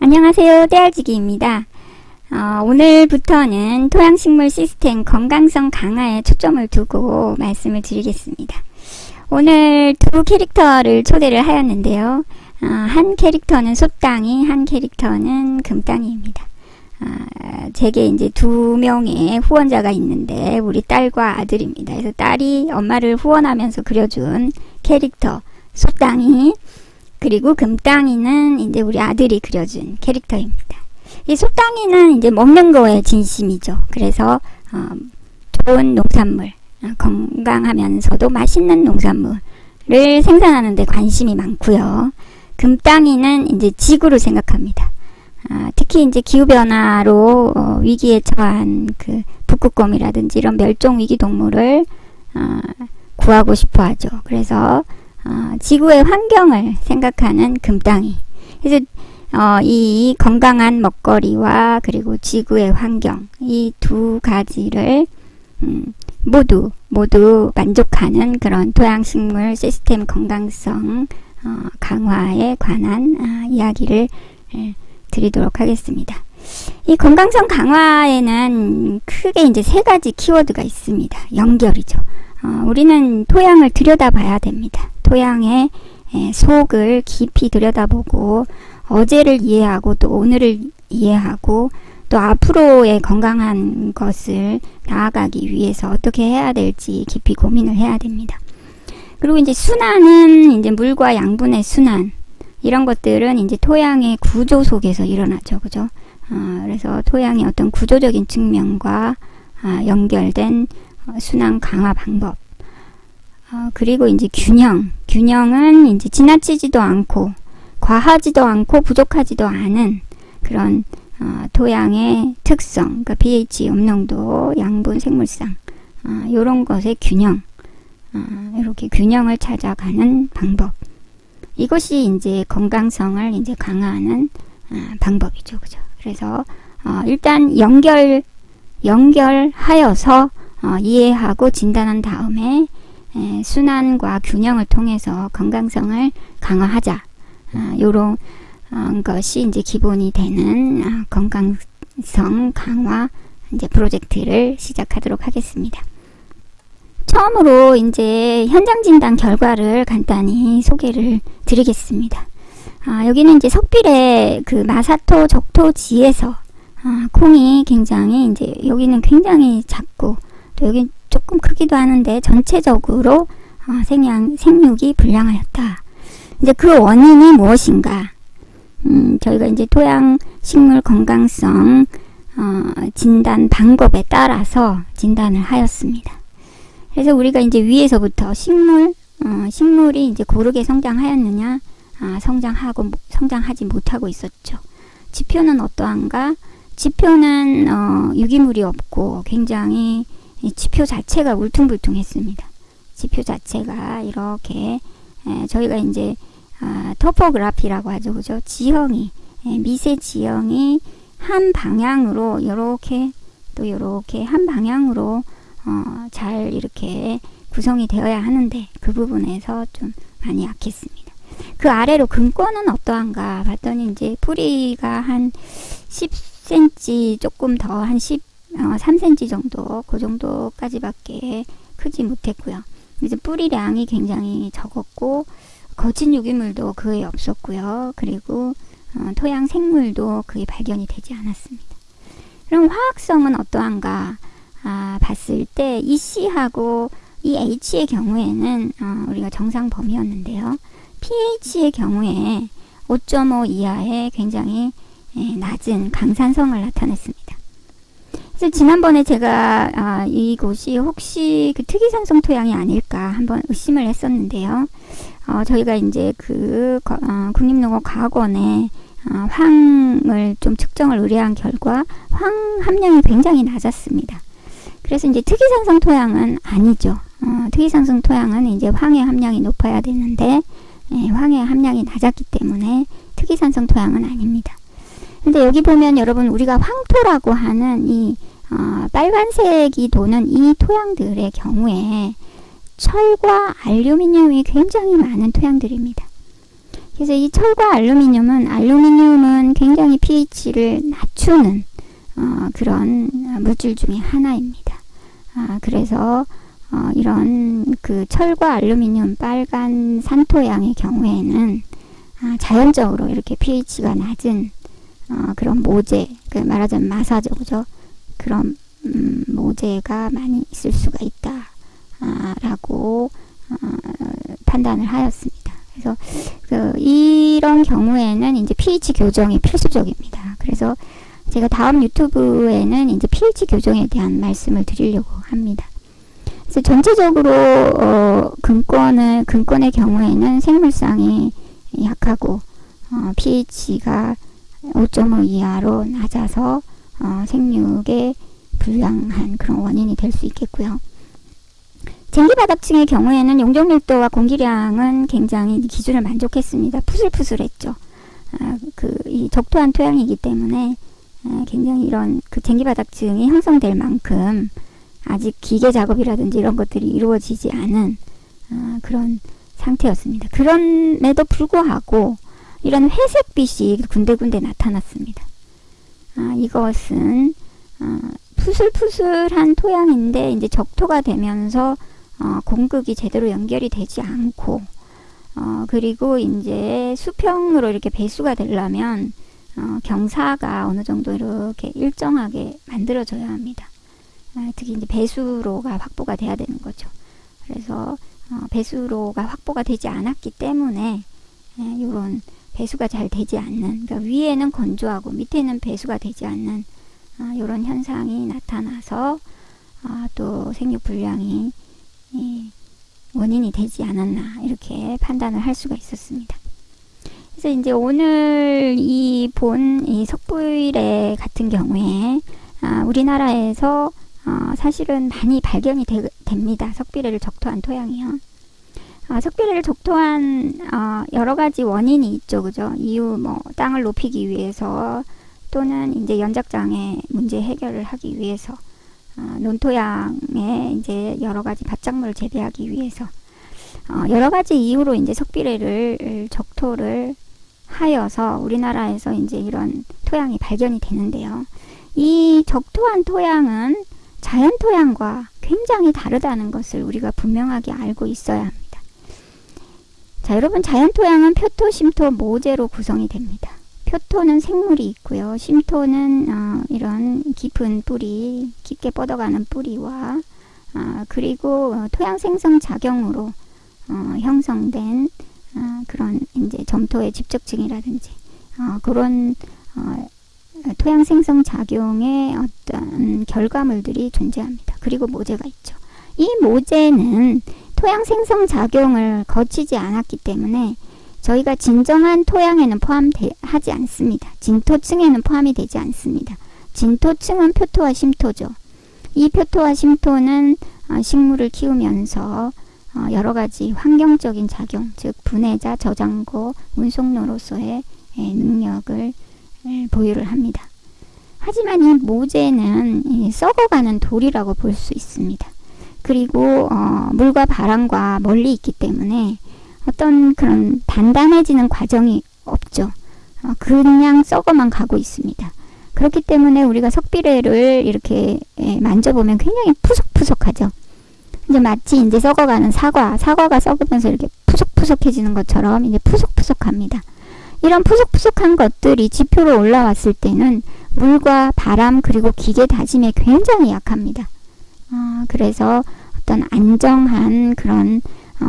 안녕하세요. 떼알지기입니다. 오늘부터는 토양식물 시스템 건강성 강화에 초점을 두고 말씀을 드리겠습니다. 오늘 두 캐릭터를 초대를 하였는데요. 한 캐릭터는 솥땅이, 한 캐릭터는 금땅이입니다. 제게 이제 두 명의 후원자가 있는데 우리 딸과 아들입니다. 그래서 딸이 엄마를 후원하면서 그려준 캐릭터 솥땅이, 그리고 금땅이는 이제 우리 아들이 그려준 캐릭터입니다. 이 솥땅이는 이제 먹는 거에 진심이죠. 그래서 좋은 농산물, 건강하면서도 맛있는 농산물을 생산하는 데 관심이 많고요. 금땅이는 이제 지구를 생각합니다. 특히 이제 기후변화로 위기에 처한 그 북극곰이라든지 이런 멸종 위기 동물을 구하고 싶어 하죠. 그래서 지구의 환경을 생각하는 금땅이. 그래서 이 건강한 먹거리와 그리고 지구의 환경, 이 두 가지를 모두 만족하는 그런 토양식물 시스템 건강성 강화에 관한 이야기를 드리도록 하겠습니다. 이 건강성 강화에는 크게 이제 세 가지 키워드가 있습니다. 연결이죠. 우리는 토양을 들여다봐야 됩니다. 토양의 속을 깊이 들여다보고 어제를 이해하고 또 오늘을 이해하고 또 앞으로의 건강한 것을 나아가기 위해서 어떻게 해야 될지 깊이 고민을 해야 됩니다. 그리고 이제 순환은 이제 물과 양분의 순환, 이런 것들은 이제 토양의 구조 속에서 일어나죠. 그죠? 그래서 토양의 어떤 구조적인 측면과 연결된 순환 강화 방법. 그리고 이제 균형은 이제 지나치지도 않고 과하지도 않고 부족하지도 않은 그런 토양의 특성, 그러니까 pH, 염농도, 양분, 생물상, 요런 것의 균형, 이렇게 균형을 찾아가는 방법. 이것이 이제 건강성을 이제 강화하는 방법이죠. 그죠? 그래서 일단 연결하여서 이해하고 진단한 다음에 순환과 균형을 통해서 건강성을 강화하자. 요런 것이 이제 기본이 되는 건강성 강화 이제 프로젝트를 시작하도록 하겠습니다. 처음으로 이제 현장 진단 결과를 간단히 소개를 드리겠습니다. 여기는 이제 석빌의 그 마사토 적토지에서 콩이 굉장히 이제 여기는 굉장히 작고 또 여기 조금 크기도 하는데 전체적으로 생육이 불량하였다. 이제 그 원인이 무엇인가? 저희가 이제 토양 식물 건강성 진단 방법에 따라서 진단을 하였습니다. 그래서 우리가 이제 위에서부터 식물이 이제 고르게 성장하였느냐, 성장하지 못하고 있었죠. 지표는 어떠한가? 지표는 유기물이 없고 굉장히 지표 자체가 울퉁불퉁했습니다. 지표 자체가 이렇게 저희가 이제 토포그래피라고 하죠. 그죠? 지형이 미세 지형이 한 방향으로 이렇게 또 이렇게 한 방향으로 잘 이렇게 구성이 되어야 하는데 그 부분에서 좀 많이 약했습니다. 그 아래로 근권은 어떠한가 봤더니 이제 뿌리가 한 10cm 조금 더 한 3cm 정도 그 정도까지밖에 크지 못했고요. 이제 뿌리량이 굉장히 적었고 거친 유기물도 거의 없었고요. 그리고 토양 생물도 거의 발견이 되지 않았습니다. 그럼 화학성은 어떠한가 봤을 때 이 C하고 이 H의 경우에는 우리가 정상 범위였는데요. pH의 경우에 5.5 이하의 굉장히 낮은 강산성을 나타냈습니다. 그래서 지난번에 제가 이곳이 혹시 그 특이산성 토양이 아닐까 한번 의심을 했었는데요. 저희가 이제 그 국립농업과학원에 황을 좀 측정을 의뢰한 결과 황 함량이 굉장히 낮았습니다. 그래서 이제 특이산성 토양은 아니죠. 특이산성 토양은 이제 황의 함량이 높아야 되는데 황의 함량이 낮았기 때문에 특이산성 토양은 아닙니다. 근데 여기 보면 여러분 우리가 황토라고 하는 이 빨간색이 도는 이 토양들의 경우에 철과 알루미늄이 굉장히 많은 토양들입니다. 그래서 이 철과 알루미늄은 굉장히 pH를 낮추는 그런 물질 중에 하나입니다. 그래서 이런 그 철과 알루미늄 빨간 산토양의 경우에는 자연적으로 이렇게 pH가 낮은 그런 모재, 그 말하자면 마사죠, 그죠? 그런 모재가 많이 있을 수가 있다 라고 판단을 하였습니다. 그래서 이런 경우에는 이제 pH 교정이 필수적입니다. 그래서 제가 다음 유튜브에는 이제 pH 교정에 대한 말씀을 드리려고 합니다. 그래서 전체적으로 금권의 경우에는 생물상이 약하고 pH가 5.5 이하로 낮아서 생육에 불량한 그런 원인이 될 수 있겠고요. 쟁기바닥층의 경우에는 용적밀도와 공기량은 굉장히 기준을 만족했습니다. 푸슬푸슬했죠. 이 적토한 토양이기 때문에 굉장히 이런 그 쟁기바닥층이 형성될 만큼 아직 기계 작업이라든지 이런 것들이 이루어지지 않은 그런 상태였습니다. 그럼에도 불구하고 이런 회색빛이 군데군데 나타났습니다. 이것은 푸슬푸슬한 토양인데 이제 적토가 되면서 공극이 제대로 연결이 되지 않고 그리고 이제 수평으로 이렇게 배수가 되려면 경사가 어느 정도 이렇게 일정하게 만들어져야 합니다. 특히 이제 배수로가 확보가 돼야 되는 거죠. 그래서 배수로가 확보가 되지 않았기 때문에 이런 배수가 잘 되지 않는, 그러니까 위에는 건조하고 밑에는 배수가 되지 않는 이런 현상이 나타나서 또 생육 불량이 원인이 되지 않았나 이렇게 판단을 할 수가 있었습니다. 그래서 이제 오늘 이 석불에 같은 경우에 우리나라에서 사실은 많이 발견이 됩니다. 석비례를 적토한 토양이요. 석비례를 적토한 여러 가지 원인이 있죠, 그죠? 이유 땅을 높이기 위해서 또는 이제 연작장애 문제 해결을 하기 위해서 논토양에 이제 여러 가지 밭작물을 재배하기 위해서 여러 가지 이유로 이제 석비례를 적토를 하여서 우리나라에서 이제 이런 토양이 발견이 되는데요. 이 적토한 토양은 자연 토양과 굉장히 다르다는 것을 우리가 분명하게 알고 있어야 합니다. 자, 여러분, 자연 토양은 표토, 심토, 모재로 구성이 됩니다. 표토는 생물이 있고요. 심토는 이런 깊은 뿌리, 깊게 뻗어가는 뿌리와 그리고 토양 생성 작용으로 형성된 그런 이제 점토의 집적층이라든지 그런 토양 생성 작용의 어떤 결과물들이 존재합니다. 그리고 모재가 있죠. 이 모재는 토양 생성 작용을 거치지 않았기 때문에 저희가 진정한 토양에는 포함하지 않습니다. 진토층에는 포함이 되지 않습니다. 진토층은 표토와 심토죠. 이 표토와 심토는 식물을 키우면서 여러 가지 환경적인 작용, 즉 분해자, 저장고, 운송로로서의 능력을 보유를 합니다. 하지만 이 모재는 썩어가는 돌이라고 볼 수 있습니다. 그리고 물과 바람과 멀리 있기 때문에 어떤 그런 단단해지는 과정이 없죠. 그냥 썩어만 가고 있습니다. 그렇기 때문에 우리가 석비례를 이렇게 만져보면 굉장히 푸석푸석하죠. 이제 마치 이제 썩어가는 사과가 썩으면서 이렇게 푸석푸석해지는 것처럼 이제 푸석푸석합니다. 이런 푸석푸석한 것들이 지표로 올라왔을 때는 물과 바람 그리고 기계 다짐에 굉장히 약합니다. 그래서 어떤 안정한 그런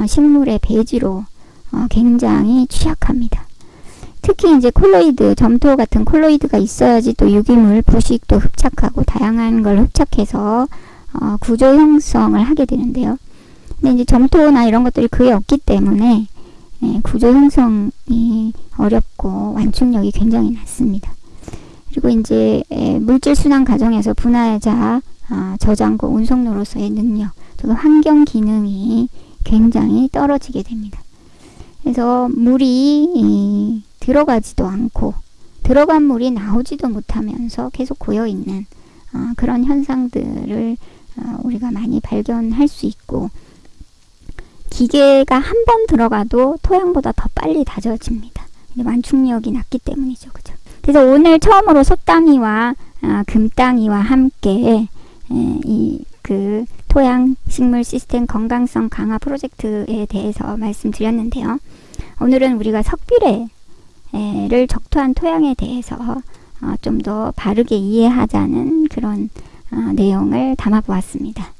식물의 배지로 굉장히 취약합니다. 특히 이제 콜로이드, 점토 같은 콜로이드가 있어야지 또 유기물, 부식도 흡착하고 다양한 걸 흡착해서 구조 형성을 하게 되는데요. 근데 이제 점토나 이런 것들이 거의 없기 때문에 구조 형성이 어렵고 완충력이 굉장히 낮습니다. 그리고 이제 물질 순환 과정에서 분해자, 저장고, 운송로로서의 능력, 또 환경 기능이 굉장히 떨어지게 됩니다. 그래서 물이 들어가지도 않고 들어간 물이 나오지도 못하면서 계속 고여있는 그런 현상들을 우리가 많이 발견할 수 있고, 기계가 한 번 들어가도 토양보다 더 빨리 다져집니다. 완충력이 낮기 때문이죠. 그죠? 그래서 오늘 처음으로 소땅이와 금땅이와 함께 이 토양 식물 시스템 건강성 강화 프로젝트에 대해서 말씀드렸는데요. 오늘은 우리가 석비례를 적토한 토양에 대해서 좀 더 바르게 이해하자는 그런 내용을 담아 보았습니다.